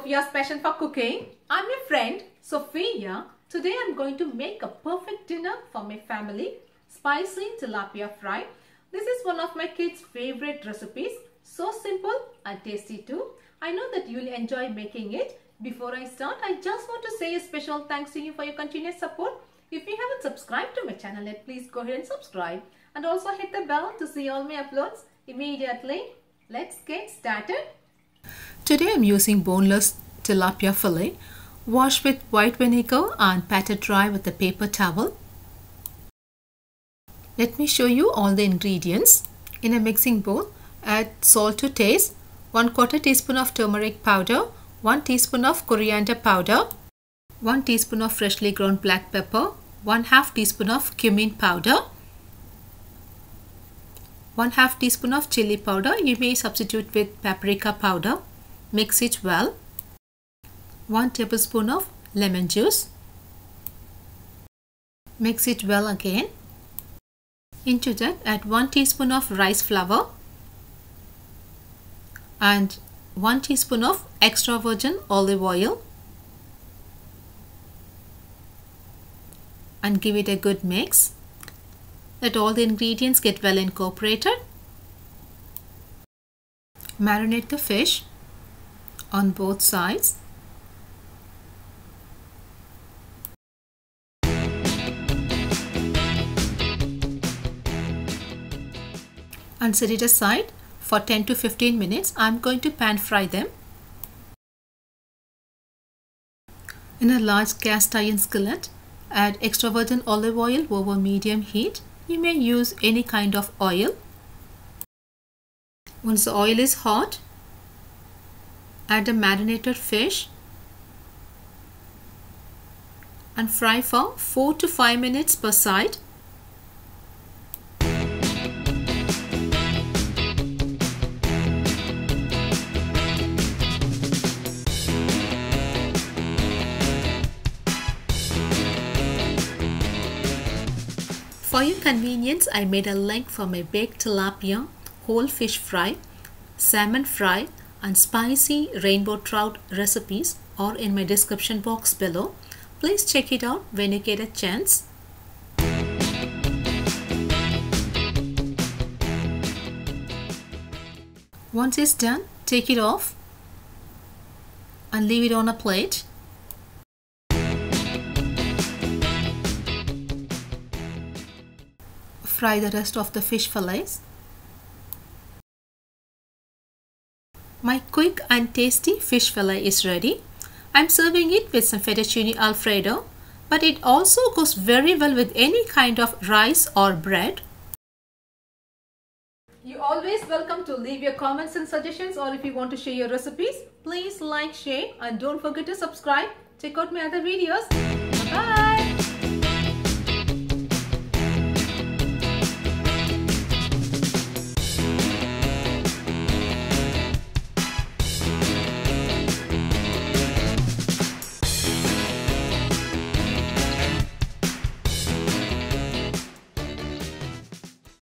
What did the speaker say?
Sophia's passion for cooking. I'm your friend Sophia. Today I'm going to make a perfect dinner for my family. Spicy tilapia fry. This is one of my kids' favorite recipes. So simple and tasty too. I know that you'll enjoy making it. Before I start, I just want to say a special thanks to you for your continuous support. If you haven't subscribed to my channel yet, please go ahead and subscribe. And also hit the bell to see all my uploads immediately. Let's get started. Today I'm using boneless tilapia fillet, washed with white vinegar and patted dry with a paper towel. Let me show you all the ingredients. In a mixing bowl, add salt to taste, 1/4 teaspoon of turmeric powder, 1 teaspoon of coriander powder, 1 teaspoon of freshly ground black pepper, 1/2 teaspoon of cumin powder, 1/2 teaspoon of chili powder. You may substitute with paprika powder. Mix it well. 1 tablespoon of lemon juice. Mix it well again. Into that, add 1 teaspoon of rice flour and 1 teaspoon of extra virgin olive oil and give it a good mix. Let all the ingredients get well incorporated. Marinate the fish on both sides. And set it aside for 10 to 15 minutes. I'm going to pan fry them. In a large cast iron skillet, add extra virgin olive oil over medium heat. You may use any kind of oil. Once the oil is hot, add the marinated fish and fry for 4 to 5 minutes per side. For your convenience, I made a link for my baked tilapia, whole fish fry, salmon fry and spicy rainbow trout recipes are in my description box below. Please check it out when you get a chance. Once it's done, take it off and leave it on a plate. Fry the rest of the fish fillets. My quick and tasty fish fillet is ready. I'm serving it with some fettuccine alfredo, but it also goes very well with any kind of rice or bread. You're always welcome to leave your comments and suggestions, or if you want to share your recipes, please like, share and don't forget to subscribe. Check out my other videos.